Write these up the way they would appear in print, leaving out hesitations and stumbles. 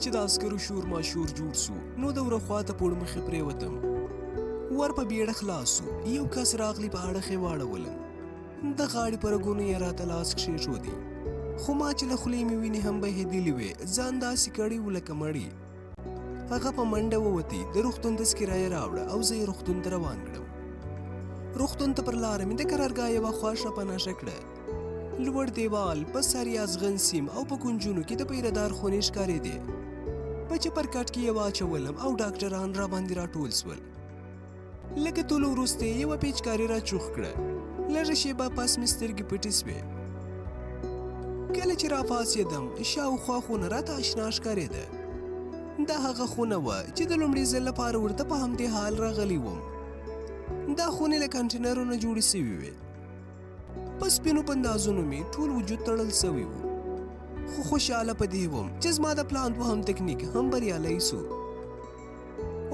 چې د عسکرو شور ماشور جوړ سو نو د وره خواته پوړ مخې پرېوتم. ور په بیړه خلاص سو. یو کس راغلی په اړخې واړولم. د غاړې په رګونو یې راته لاس کښېښودی. خو ما چې له خولې مې وینې هم بهېدلې وې ځان داسې کړی و لکه مړی. هغه په منډه ووتی. د روغتون تذکره یې راوړه او زه یې روغتون ته روان کړم. روغتون ته پر لاره مې د قرارګاه یوه خوا شپناشه کړه. لوړ دیوال په سر یې ازغن سیم او په کنجونو کې د پیردار خونې ښکارېدې. په چپرکټ کې یې واچولم او ډاکټران را باندې راټول سول. لکه طولو وروسته یې یوه پیچکاري را چوخ کړه. لږه شېبه پس مې سترګې پټې سوې. کله چې راپاڅېدم شاوخوا خونه راته اشنا ښکارېده. دا هغه خونه وه چې د لومړي ځل لپاره ورته په همدې حال راغلی وم. دا خونې له کنټینرونو جوړې سوي وې. په سپینو بندازونو مې ټول وجود تړل سوی و. خو خوشحاله په دې وم چې زما د پلان دوهم تکنیک هم بریالی سو.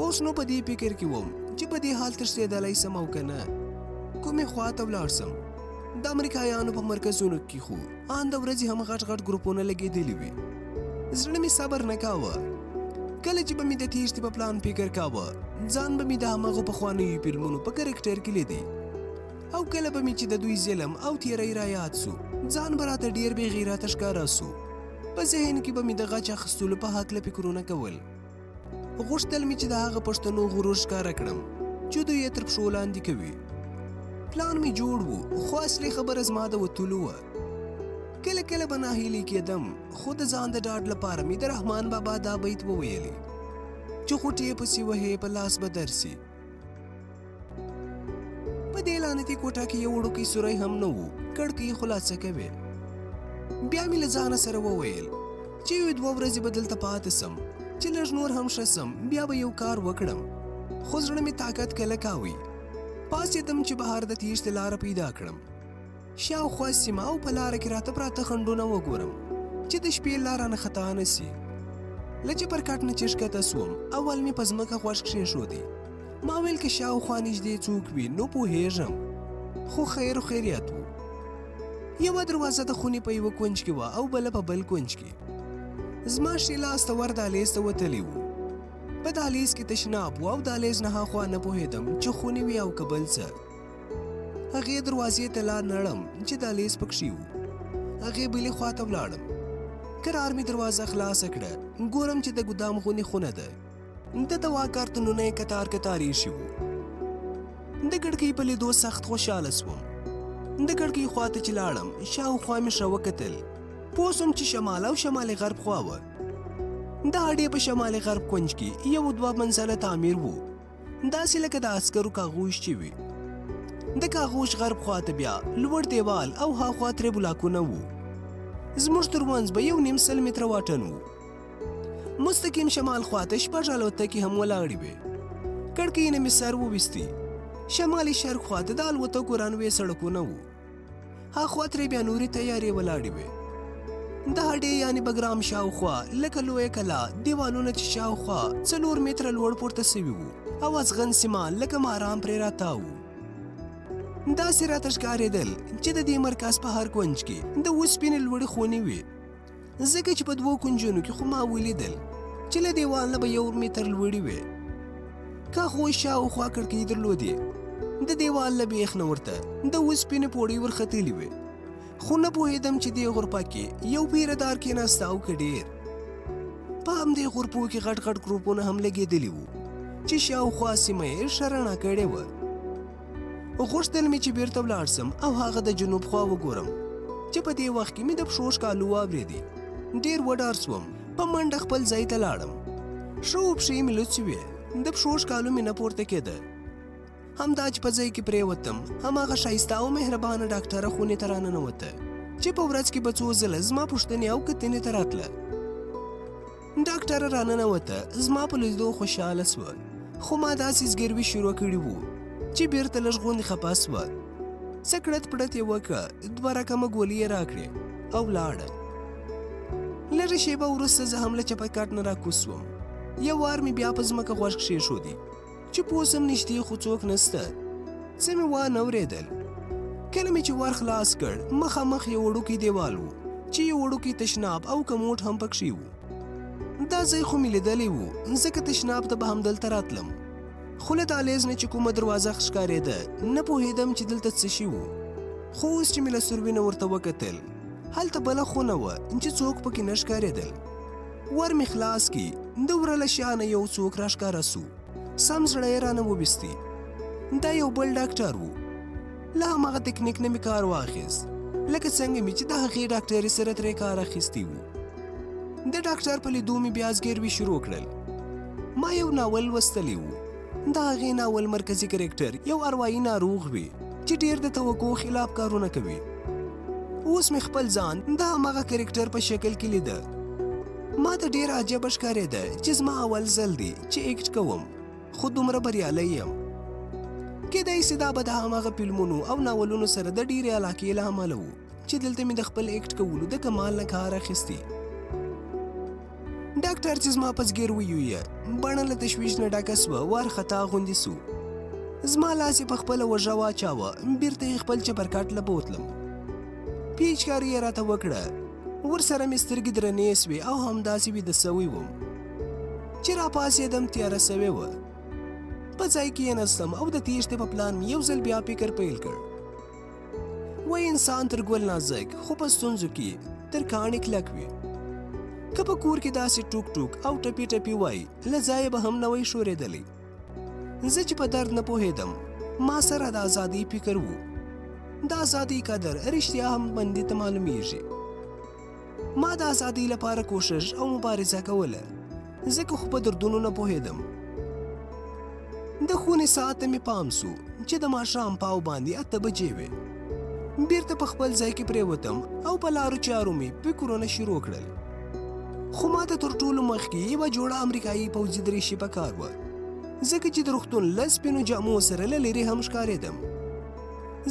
اوس نو په دې فکر کې وم چې په دې حال تښتېدلی سم او که نه. کومې خواته ولاړ سم. د امریکایانو په مرکزونو کې خو ان د ورځې هم غټ غټ ګروپونه لګېدلي وي. زړه مې صبر نه کاوه. کله چې به مې د تېښتې په پلان فکر کاوه ځان به مې د همغو پخوانیو فلمونو په کرکټر کې لیدی. او کله به مې چې د دوی ظلم او تیری را یاد سو ځان به راته ډېر بې غیرته ښکاره سو. په ذهن کې به مې د غچ اخیستلو په هکله فکرونه کول. غوښتل مې چې د هغه پښتنو غرور ښکاره کړم چې دوی یې تر پښو لاندې کوي. پلان مې جوړ و خو اصلي خبره زما د وتلو وه. کله کله به ناهیلي کېدم خو د ځان د ډاډ لپاره مې د رحمان بابا دا بیت وویلې چې خوټې پسې وهې په لاس به درسي. په دې لعنتي کوټه کې یو وړوکی سوری هم نه و. کړکۍ خلاصه کوې. بیا مې له ځانه سره وویل چې یو دوه ورځې به دلته پاتې سم چې لږ نور هم ښه سم بیا به یو کار وکړم. خو زړه مې طاقت کله کاوی. پاڅېدم چې بهر د تېښتې لاره پیدا کړم. شاوخوا سیمه او په لاره کې راته پراته خنډونه وګورم چې د شپې لاره نه خطا نه سي. له چپرکټ نه چې ښکته سوم اول مې په ځمکه غوږ کښېښودی. ما ویل که شاوخوا نږدې څوک وي نو پوهېږم. خو خیر و خیریت و. یوه دروازه د خونې په یوه کونج کې وه او بله په بل کونج کې. زما ښي لاس ته ور دهلیز ته وتلی و. په دهلیز کې تشناب و او دهلیز نه هاخوا نه پوهېدم چې خونې وي او که بل څه. هغې دروازې ته لار نړم چې دهلیز پکښې و. هغې بلې خوا ته ولاړم. کرار مې دروازه خلاصه کړه. ګورم چې د ګدام غونې خونه ده. د دوا کارتونونه یې کتار کتار ایښي وو. د کړکۍ په لیدو سخت خوشحاله سوم. د کړکۍ خواته چې لاړم شاوخوا مې ښه وکتل. پوه سوم چې شمال او شمالي غرب خوا وه. د هډې په شمالي غرب کونج کې یو دوه منزله تعمیر و. داسې لکه د عسکرو کاغوش چې وي. د کاغوش غرب خواته بیا لوړ دیوال او هاخوا ترې بلاکونه وو. زموږ ترمنځ به 1.5 متره واټن و. مستقیم شمال خواته شپږ الوتکې هم ولاړې وې. کړکۍ نه مې سر وویستی. شمالي شرق خواته د الوتکو رنوې سړکونه وو. هاخوا ترې بیا نورې تیارې ولاړې وې. د هډې یعنې بګرام شاوخوا لکه لویه کلا دیوالونه چې شاوخوا 4 متره لوړ پورته سوي وو او ازغن سیمان لکه ماران پرې راتاو. داسې راته ښکارېدل چې د دې مرکز په هر کونج کې د اوسپنې لوړې خونې وې. ځکه چې په 2 کونجونو کې خو ما ولیدل چې له دیوال نه به 1 متر لوړې وې. کاغوش شاوخوا کړکۍ درلودې. د دیوال له بیخ نه ورته د اوسپنې پوړۍ ورختلې وې. خو نه پوهېدم چې دې غرفه کې یو پیردار کېناسته او که ډېر. په همدې غرفو کې غټ غټ ګروپونه هم لګېدلي وو چې شاوخوا سیمه یې ښه رڼا کړې وه. غوښتل مې چې بیرته ولاړ سم او هغه د جنوب خوا وګورم چې په دې وخت کې مې د پښو ښکالو واورېدې. ډېر وډار سوم. په منډه خپل ځای ته لاړم. ښه وپښې مې لوڅې وې. د پښو ښکالو مې نه پورته کېده. همدا چې په ځای کې پرېوتم هماغه ښایسته او مهربانه ډاکټره خونې ته راننوته چې په ورځ کې به څو ځله زما پوښتنې او کتنې ته راتله. ډاکټره راننوته. زما په لیدو خوشحاله سوه. خو ما داسې زګیروي شروع کړي وو چې بیرته لږ غوندې خفه سوه. څه کړت پړت یې وکړه. 2 رقمه ګولۍ یې راکړې او لاړه. لږه شېبه وروسته زه هم له چپرکټ نه راکوز سوم. یو وار مې بیا په ځمکه غوږ کښېښودی چې پوه سم نږدې خو څوک نسته. څه مې وانه اورېدل. کله مې چې ور خلاص کړ مخامخ یو وړوکی دیوال و چې یو وړوکی تشناب او کموټ هم پکښې و. دا ځای خو مې لیدلی و، ځکه تشناب ته به همدلته راتلم، خو له دهلیز نه چې کومه دروازه ښکارېده نه پوهېدم چې دلته څه شي و. خو اوس چې مې له سوربي نه ورته وکتل، هلته بله خونه وه چې څوک پکې نه ښکارېدل. ور مې خلاص کړي، د وره له شیانه یو څوک راښکاره سو، سم زړه یې رانه وبیستي. دا یو بل ډاکټر و. له هماغه تکنیک نه مې کار واخیست، لکه څنګه مې چې د هغې ډاکټرې سره ترې کار اخیستی و. د ډاکټر په لیدو مې بیا زګیروي شروع کړل. ما یو ناول لوستلی و. د هغې ناول مرکزي کرکټر یو اروايي ناروغ وي چې ډېر د توقع خلاف کارونه کوي. اوس مې خپل ځان د هماغه کرکټر په شکل کې لیده. ما ته ډېر عجبه ښکارېده چې زما اول ځل دی چې اکټ کوم، خو دومره بریالی یم. کیدای سي دا به د هماغه فلمونو او ناولونو سره د ډېرې علاقې له امله و چې دلته مې د خپل اکټ کولو د کمال نه کار اخیستی. ډاکټر چې زما په زګیرویو یې بڼه له تشویش نه ډکه سوه، وارخطا غوندې سو. زما لاس یې په خپله وژه واچاوه، بیرته یې خپل چپرکټ له بوتلم. پیچکاري یې راته وکړه، ورسره مې سترګې درنې سوې او همداسې ویده سوی وم. چې راپاڅېدم تیاره سوې وه. په ځای کېناستم او د تېښتې په پلان مې یو ځل بیا فکر پیل کړ. وایي انسان تر ګل نازک، خو په ستونزو کې تر کاڼي کلک وي. که په کور کې داسې ټوک ټوک او ټپي ټپي وای، له ځایه به هم نه وای ښورېدلی. زه چې په درد نه پوهېدم، ما سره د ازادۍ فکر و. د ازادۍ قدر رښتیا هم بندي ته معلومیږي. ما د ازادۍ لپاره کوشش او مبارزه کوله، ځکه خو په دردونو نه پوهېدم. د خونې ساعت ته مې پام سو چې د ماښام پاو باندې 8 بجې وې. بیرته په خپل ځای کې پرېوتم او په لارو چارو مې فکرونه شروع کړل. خو ما ته تر ټولو مخکې یوه جوړه امریکایي پوځي دریشي په کار وه، ځکه چې د روغتون له سپینو جامو سره له لرې هم ښکارېدم.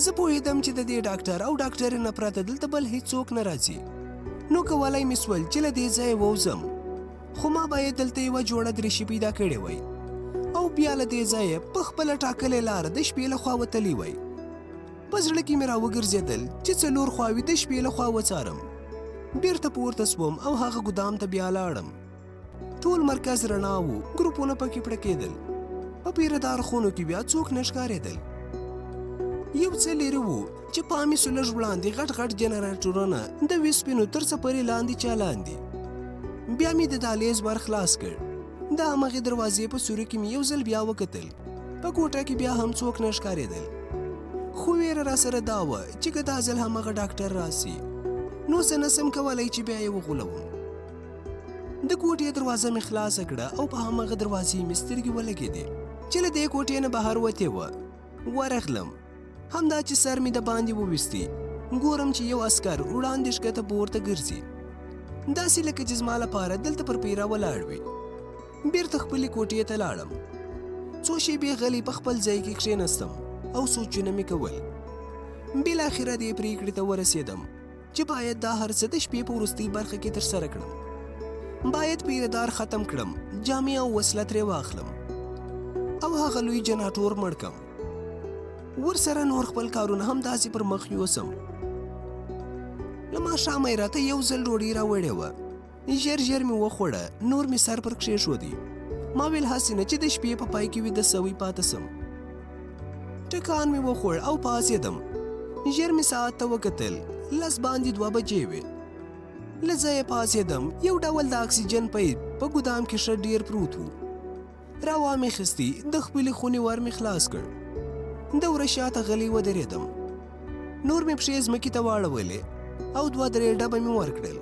زه پوهېدم چې د دې ډاکټر او ډاکټرې نه پرته دلته بل هیڅوک نه راځي، نو کولی مې سول چې له دې ځایه ووځم. خو ما باید دلته یوه جوړه دریشي پیدا کړې وای او بیا له دې ځایه په خپله ټاکلې لاره د شپې له خوا وتلی وای. په زړه کې مې راوګرځېدل چې 4 خواوې د شپې له خوا وڅارم. بیرته پورته سوم او هغه ګدام ته بیا لاړم. ټول مرکز رڼا و، ګروپونه پکې پړکېدل. په پیردار خونو کې بیا څوک نه ښکارېدل. یو څه لرې و چې پام یې سو لږ وړاندې غټ غټ جنراتورونه د وسپینو تر څپرې لاندې چالاندې. بیا مې د دهلیز ور خلاص کړ. د همغې دروازې په سوري کې مې یو ځل بیا وکتل. په کوټه کې بیا هم څوک نه ښکارېدل. خو ویره راسره دا وه چې که دا ځل همغه ډاکټر راسي نو زه نسم کولی چې بیا یې وغولوم. د کوټې دروازه مې خلاصه کړه او په همغه دروازې مې سترګې ولګېدې چې له دې کوټې نه بهر وتې وه. ورغلم، همدا چې سر مې د باندې وویستي، ګورم چې یو عسکر وړاندې ښکته پورته ګرځي، داسې لکه چې زما لپاره دلته پر پیره ولاړ وي. بیرته خپلې کوټې ته لاړم. څو شېبې غلی په خپل ځای کې کښېناستم او سوچونه مې کول. بالاخره دې پرېکړې ته ورسېدم چې باید دا هر څه د شپې په وروستۍ برخه کې ترسره کړم. باید پیردار ختم کړم، جامې او وسله ترې واخلم او هغه لوی جنراتور مړ کړم. ورسره نور خپل کارونه هم داسې پر مخ یوسم. له ماښامه یې راته یو ځل ډوډۍ راوړې وه. ژر ژر مې وخوړه، نور مې سر پر کښېښودی. ما ویل هسې نه چې د شپې په پای کې ویده سوی پاته سم. ټکان مې وخوړ او پاڅېدم. ژر مې ساعت ته وکتل، 10 باندې 2 بجې وې. له ځایه پاڅېدم. یو ډول د اکسیجن پیپ په ګدام کې ښه ډېر پروت و. راوا مې خیستي، د خپلې خونې ور مې خلاص کړ. د وره شاته غلی ودرېدم. نور مې پښې ځمکې ته واړولې او 2-3 ډبه مې ورکړل.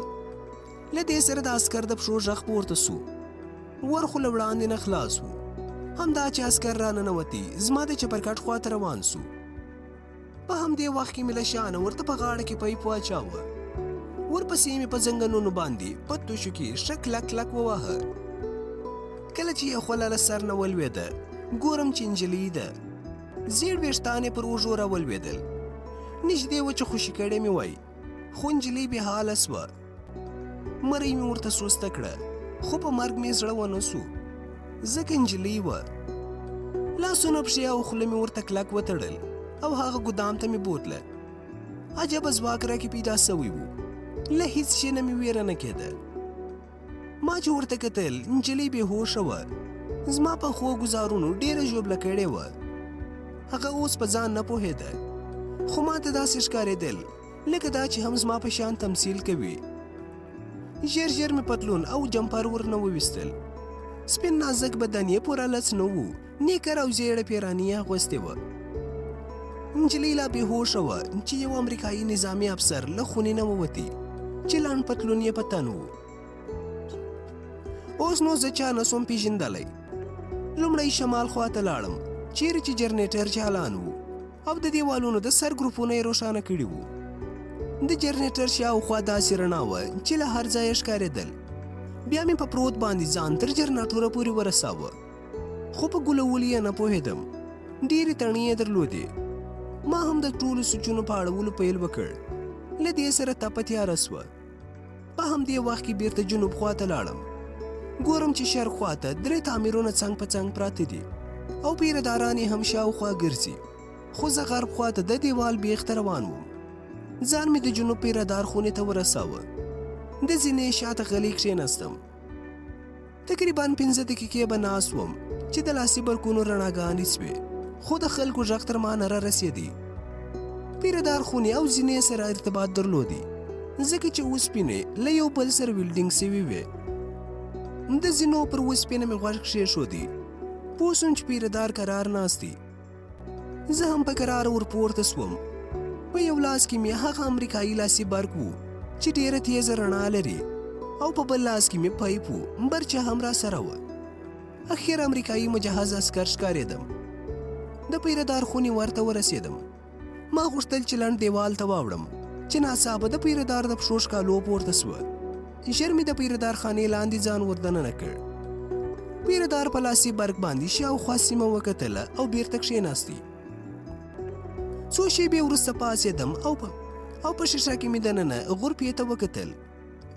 له دې سره د عسکر د پښو غږ پورته سو. ور خو له وړاندې نه خلاص و. همدا چې عسکر راننوتي، زما د چپرکټ خواته روان سو. په همدې وخت کې مې له شانه ورته په غاړه کې پیپ واچاوه. ورپسې مې په زنګنونو باندې په توشو کې ښه کلک کلک وواهه. کله چې یې خوله له سر نه ولوېده، ګورم چې نجلۍ ده. زیړ ویښتان یې پر اوږو راولوېدل. نږدې وه چې خوشي کړې مې وای، خو نجلۍ بې حاله سوه. مرۍ مې ورته سوسته کړه، خو په مرګ مې زړه ونه سو، ځکه نجلۍ وه. لاسونه، پښې او خوله مې ورته کلک وتړل او هغه ګدام ته مې بوتله. عجبه ځواک راکې پیدا سوی و. له هیڅ شي نه مې ویره نه کېده. ما چې ورته کتل نجلۍ بې هوشه وه. زما په ښو ګزارونو ډېره ژوبله کړې وه. هغه اوس په ځان نه پوهېده، خو ما ته داسې ښکارېدل لکه دا چې هم زما په شان تمثیل کوي. ژر ژر مې پتلون او جمپر ورنه وویستل. سپین نازک بدن یې پوره لڅ نه و، نیکر او زیړه پیراني یې اغوستې وه. نجلۍ لا بې هوشه وه چې یو امریکایي نظامي افسر له خونې نه ووتي چې لنډ پتلون یې په تن و. اوس نو زه چا نه سوم پېژندلی. لومړی شمال خواته لاړم چیرې چې جرنیټر چالان و او د دیوالونو د سر ګروپونه یې روښانه کړي وو. د جرنیټر شاوخوا داسې رڼا وه چې له هر ځایه ښکارېدل. بیا مې په پروت باندې ځان تر جرناټوره پورې ورساوه، خو په ګلولو یې نه پوهېدم. ډېرې تڼۍ یې درلودې. ما هم د ټولو سوچونو په اړولو پیل وکړ. له دې سره تپه تیاره سوه. په همدې وخت کې بیرته جنوب خواته لاړم. ګورم چې شرق خواته 3 تعمیرونه څنګ په څنګ پراته دي او پیرداران یې هم شاوخوا ګرځي، خو زه غرب خواته د دیوال بیخ ته روان وم. ځان مې د جنوب پیردار خونې ته ورساوه. د زینې شاته غلی کښېناستم. تقریبا 5 دقیقې به ناست وم چې د لاسي برکونو رڼاګانې سوې، خو د خلکو غږ تر ما نه رارسېدی. پیردار خونې او زینې سره ارتباط درلودي، ځکه چې اوسپنې له یو بل سره ویلډینګ سوي وې. د زینو پر اوسپنه مې غوږ کښېښودی. پوه سوم چې پیردار کرار ناست دی. زه هم په کراره ورپورته سوم. په یو لاس کې مې هغه امریکایي لاسي برګ و چې ډېره تیزه رڼا لري، او په بل لاس کې مې پایپ و، برچه هم را سره وه. اخر امریکایي مجهز عسکر ښکارېدم. د پیردار خونې ورته ورسېدم. ما غوښتل چې لنډ دیوال ته واوړم چې ناڅاپه د پیردار د پښو ښکالو پورته سوه. ژر مې د پیردار خانې لاندې ځان وردننه کړ. پیردار په لاسي برګ باندې شاوخوا سیمه وکتله او بیرته کښېناستی. څو شېبې وروسته پاڅېدم او په شیشه کې مې دننه غرفې ته وکتل.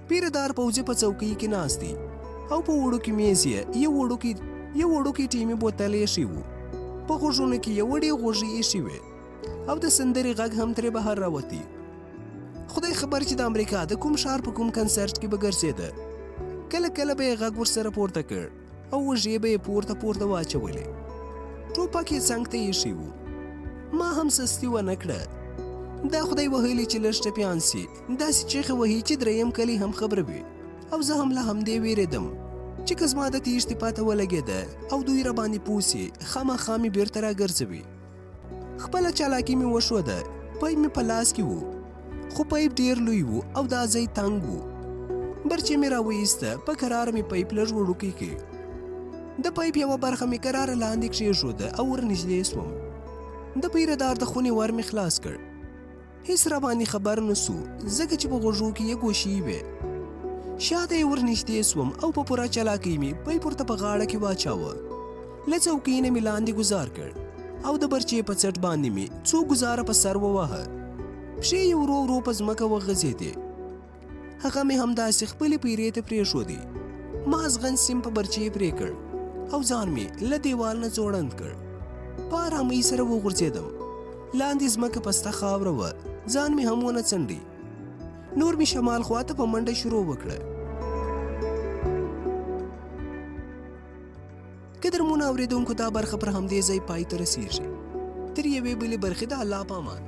پیردار پوځي په څوکۍ کې ناست دی او په وړوکي میز یې یو وړوکی ټیمي بوتل ایښی و. په غوږونو کې یې وړې غوږۍ ایښې وې او د سندرې غږ هم ترې بهر راوتی. خدای خبر چې د امریکا د کوم ښار په کوم کنسرت کې به ګرځېده. کله کله به یې غږ ورسره پورته کړ او وږې به یې پورته واچولې. ټوپک یې څنګ ته ایښی و. ما هم سستي ونه کړه. دا خدای وهلی چې لږ ټپیان سي، داسې چیغې وهي چې 3یم کلی هم خبره وي. او زه هم له همدې ویرېدم چې که زما د تیښتې پته ولګېده او دوی راباندې پوه سي، خامخا مې بیرته راګرځوي. خپله چالاکي مې وښوده. پایپ مې په لاس کې و، خو پایپ ډېر لوی و او دا ځای تنګ و. برچې مې راویسته. په کراره مې پایپ لږ وړوکی کړ. د پایپ یوه برخه مې کراره لاندې کښېښوده او ورنږدې سوم. د پیردار د خونې ور مې خلاص کړ. هیڅ راباندې خبر نه سو، ځکه چې په غوږو کې یې ګوشې وې. شاته یې ورنږدې سوم او په پوره چالاکۍ مې پایپ ورته په غاړه کې واچاوه. له څوکۍ نه مې لاندې ګزار کړ او د برچې په څټ باندې مې څو ګزاره په سر وواهه. پښې یې ورو ورو په ځمکه وغځېدې. هغه مې همداسې خپلې پیرې ته پرېښودې. ما ځغن سیم په برچې پرې کړ او ځان مې له دیوال نه ځوړند کړ. په ارامۍ سره وغورځېدم. لاندې ځمکه پسته خاوره وه. ځان مې هم ونه څنډي. نور مې شمال خواته په منډه شروع وکړه. قدرمنو اورېدونکو، دا برخه پر همدې ځای پای ته رسېږي. تر یوې بلې برخې د الله په امان.